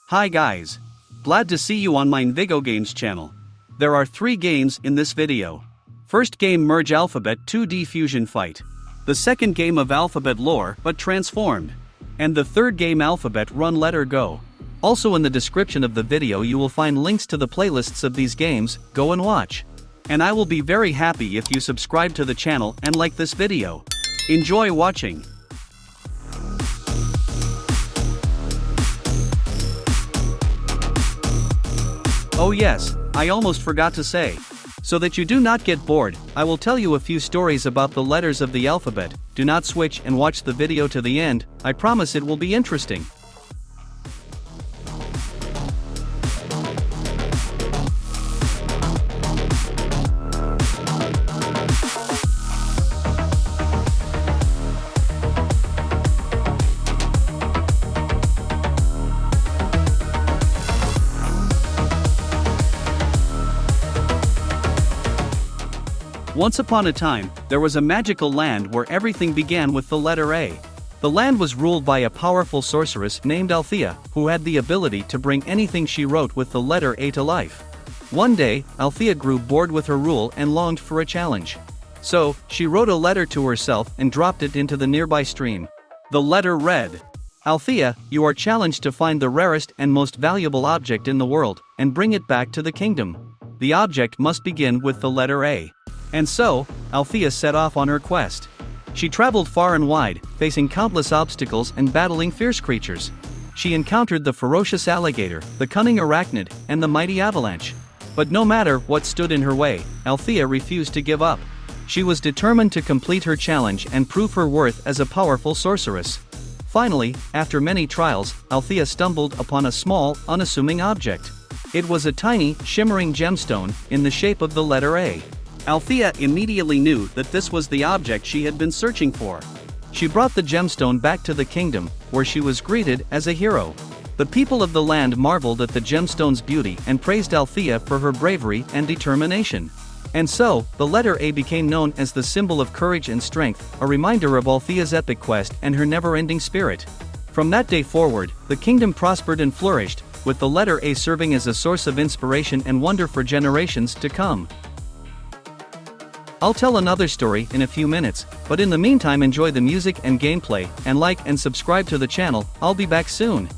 Hi guys. Glad to see you on my Video Games channel. There are 3 games in this video. First game Merge Alphabet 2D Fusion Fight. The second game of Alphabet Lore but transformed. And the third game Alphabet Run Letter Go. Also in the description of the video you will find links to the playlists of these games, go and watch. And I will be very happy if you subscribe to the channel and like this video. Enjoy watching. Oh yes, I almost forgot to say. So that you do not get bored, I will tell you a few stories about the letters of the alphabet. Do not switch and watch the video to the end, I promise it will be interesting. Once upon a time, there was a magical land where everything began with the letter A. The land was ruled by a powerful sorceress named Althea, who had the ability to bring anything she wrote with the letter A to life. One day, Althea grew bored with her rule and longed for a challenge. So, she wrote a letter to herself and dropped it into the nearby stream. The letter read, "Althea, you are challenged to find the rarest and most valuable object in the world, and bring it back to the kingdom. The object must begin with the letter A." And so, Althea set off on her quest. She traveled far and wide, facing countless obstacles and battling fierce creatures. She encountered the ferocious alligator, the cunning arachnid, and the mighty avalanche. But no matter what stood in her way, Althea refused to give up. She was determined to complete her challenge and prove her worth as a powerful sorceress. Finally, after many trials, Althea stumbled upon a small, unassuming object. It was a tiny, shimmering gemstone, in the shape of the letter A. Althea immediately knew that this was the object she had been searching for. She brought the gemstone back to the kingdom, where she was greeted as a hero. The people of the land marveled at the gemstone's beauty and praised Althea for her bravery and determination. And so, the letter A became known as the symbol of courage and strength, a reminder of Althea's epic quest and her never-ending spirit. From that day forward, the kingdom prospered and flourished, with the letter A serving as a source of inspiration and wonder for generations to come. I'll tell another story in a few minutes, but in the meantime enjoy the music and gameplay, and like and subscribe to the channel. I'll be back soon.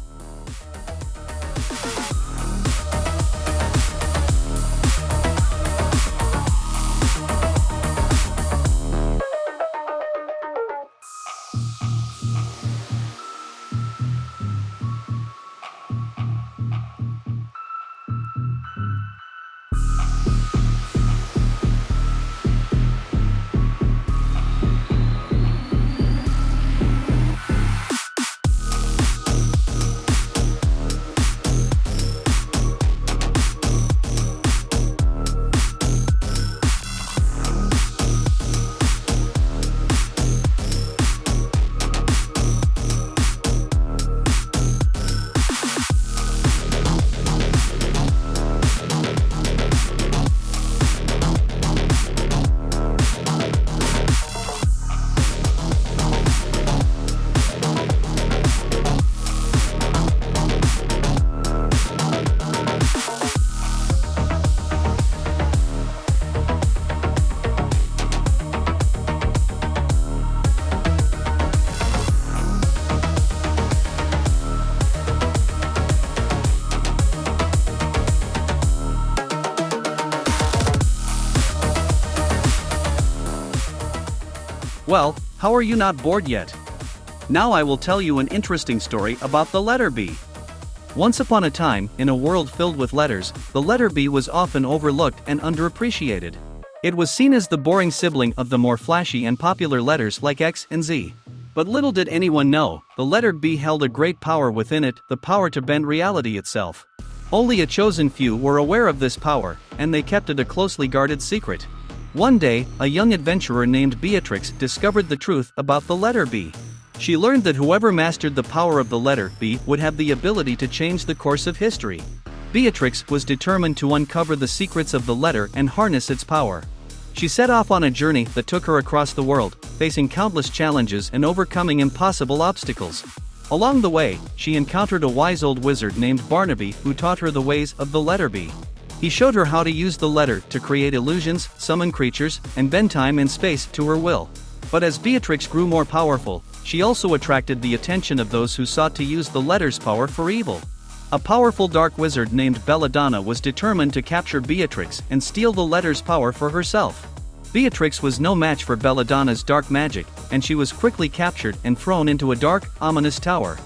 Well, how are you not bored yet? Now I will tell you an interesting story about the letter B. Once upon a time, in a world filled with letters, the letter B was often overlooked and underappreciated. It was seen as the boring sibling of the more flashy and popular letters like X and Z. But little did anyone know, the letter B held a great power within it, the power to bend reality itself. Only a chosen few were aware of this power, and they kept it a closely guarded secret. One day, a young adventurer named Beatrix discovered the truth about the letter B. She learned that whoever mastered the power of the letter B would have the ability to change the course of history. Beatrix was determined to uncover the secrets of the letter and harness its power. She set off on a journey that took her across the world, facing countless challenges and overcoming impossible obstacles. Along the way, she encountered a wise old wizard named Barnaby who taught her the ways of the letter B. He showed her how to use the letter to create illusions, summon creatures, and bend time and space to her will. But as Beatrix grew more powerful, she also attracted the attention of those who sought to use the letter's power for evil. A powerful dark wizard named Belladonna was determined to capture Beatrix and steal the letter's power for herself. Beatrix was no match for Belladonna's dark magic, and she was quickly captured and thrown into a dark, ominous tower.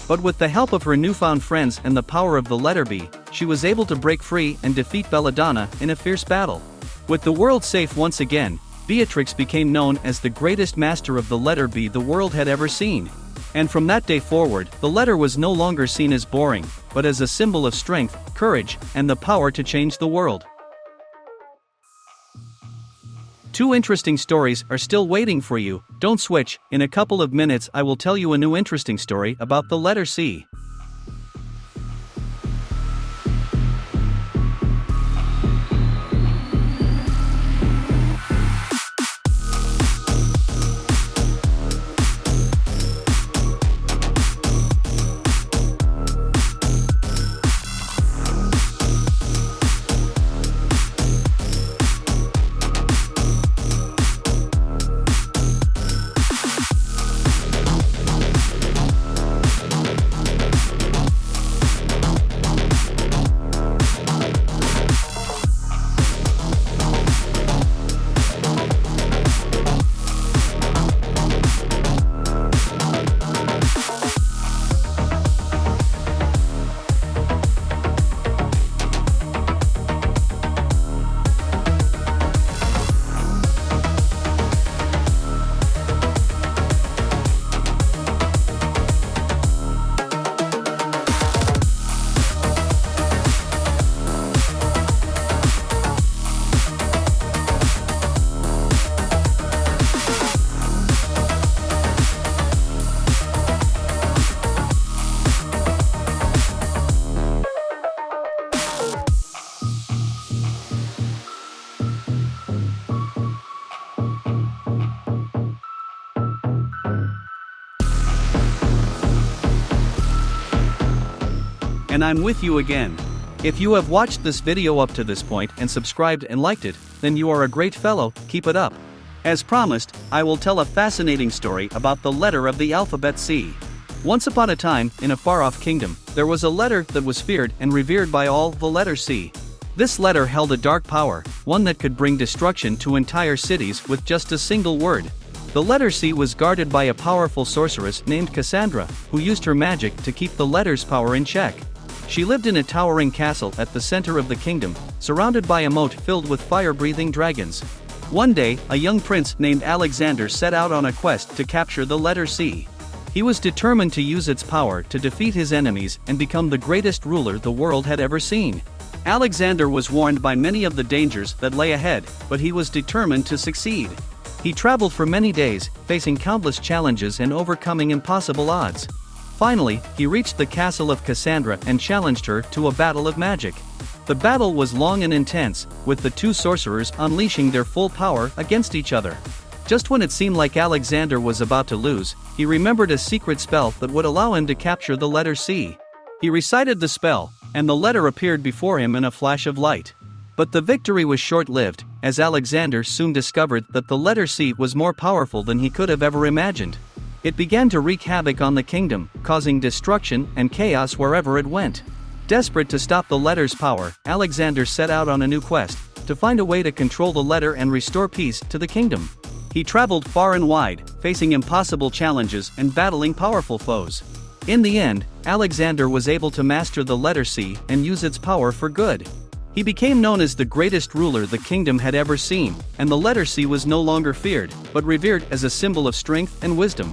But with the help of her newfound friends and the power of the letter B, she was able to break free and defeat Belladonna in a fierce battle. With the world safe once again, Beatrix became known as the greatest master of the letter B the world had ever seen. And from that day forward, the letter was no longer seen as boring, but as a symbol of strength, courage, and the power to change the world. Two interesting stories are still waiting for you. Don't switch. In a couple of minutes I will tell you a new interesting story about the letter C. And I'm with you again. If you have watched this video up to this point and subscribed and liked it, then you are a great fellow. Keep it up. As promised, I will tell a fascinating story about the letter of the alphabet C. Once upon a time, in a far-off kingdom, there was a letter that was feared and revered by all, the letter C. This letter held a dark power, one that could bring destruction to entire cities with just a single word. The letter C was guarded by a powerful sorceress named Cassandra, who used her magic to keep the letter's power in check. She lived in a towering castle at the center of the kingdom, surrounded by a moat filled with fire-breathing dragons. One day, a young prince named Alexander set out on a quest to capture the letter C. He was determined to use its power to defeat his enemies and become the greatest ruler the world had ever seen. Alexander was warned by many of the dangers that lay ahead, but he was determined to succeed. He traveled for many days, facing countless challenges and overcoming impossible odds. Finally, he reached the castle of Cassandra and challenged her to a battle of magic. The battle was long and intense, with the two sorcerers unleashing their full power against each other. Just when it seemed like Alexander was about to lose, he remembered a secret spell that would allow him to capture the letter C. He recited the spell, and the letter appeared before him in a flash of light. But the victory was short-lived, as Alexander soon discovered that the letter C was more powerful than he could have ever imagined. It began to wreak havoc on the kingdom, causing destruction and chaos wherever it went. Desperate to stop the letter's power, Alexander set out on a new quest, to find a way to control the letter and restore peace to the kingdom. He traveled far and wide, facing impossible challenges and battling powerful foes. In the end, Alexander was able to master the letter C and use its power for good. He became known as the greatest ruler the kingdom had ever seen, and the letter C was no longer feared, but revered as a symbol of strength and wisdom.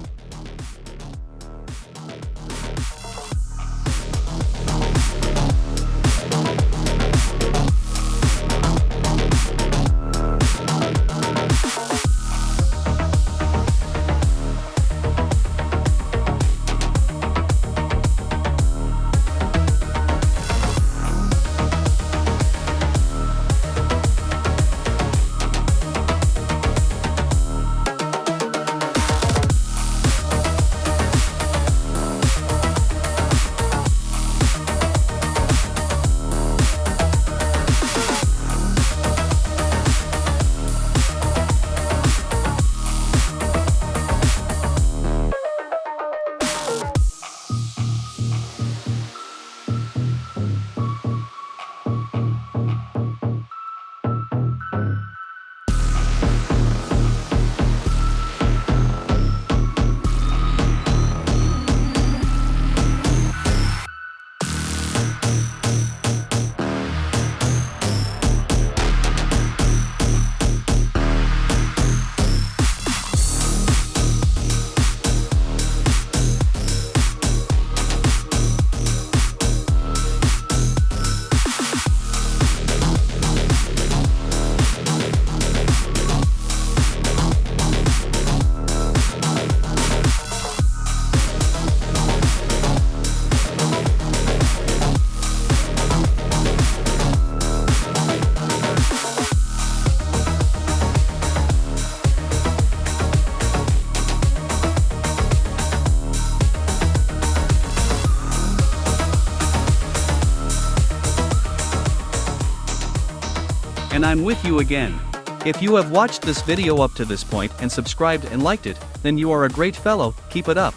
and I'm with you again. If you have watched this video up to this point and subscribed and liked it, then you are a great fellow, keep it up.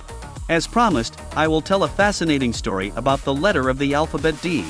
As promised, I will tell a fascinating story about the letter of the alphabet D.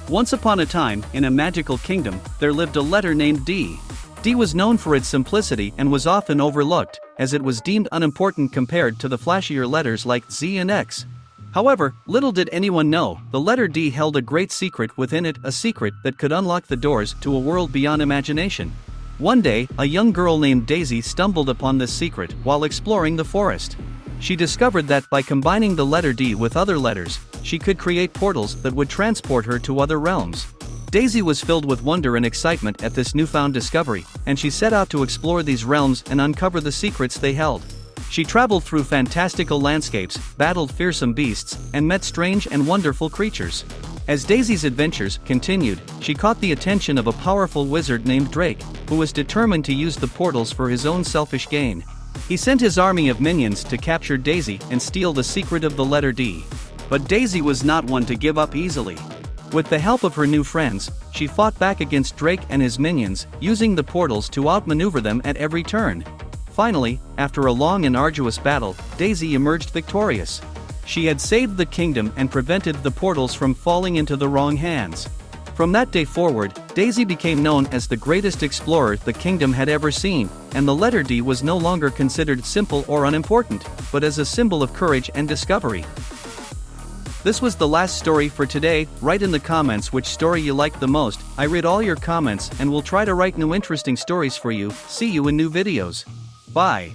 Once upon a time, in a magical kingdom, there lived a letter named D. D was known for its simplicity and was often overlooked, as it was deemed unimportant compared to the flashier letters like Z and X. However, little did anyone know, the letter D held a great secret within it, a secret that could unlock the doors to a world beyond imagination. One day, a young girl named Daisy stumbled upon this secret while exploring the forest. She discovered that by combining the letter D with other letters, she could create portals that would transport her to other realms. Daisy was filled with wonder and excitement at this newfound discovery, and she set out to explore these realms and uncover the secrets they held. She traveled through fantastical landscapes, battled fearsome beasts, and met strange and wonderful creatures. As Daisy's adventures continued, she caught the attention of a powerful wizard named Drake, who was determined to use the portals for his own selfish gain. He sent his army of minions to capture Daisy and steal the secret of the letter D. But Daisy was not one to give up easily. With the help of her new friends, she fought back against Drake and his minions, using the portals to outmaneuver them at every turn. Finally, after a long and arduous battle, Daisy emerged victorious. She had saved the kingdom and prevented the portals from falling into the wrong hands. From that day forward, Daisy became known as the greatest explorer the kingdom had ever seen, and the letter D was no longer considered simple or unimportant, but as a symbol of courage and discovery. This was the last story for today. Write in the comments which story you liked the most. I read all your comments and will try to write new interesting stories for you. See you in new videos. Bye.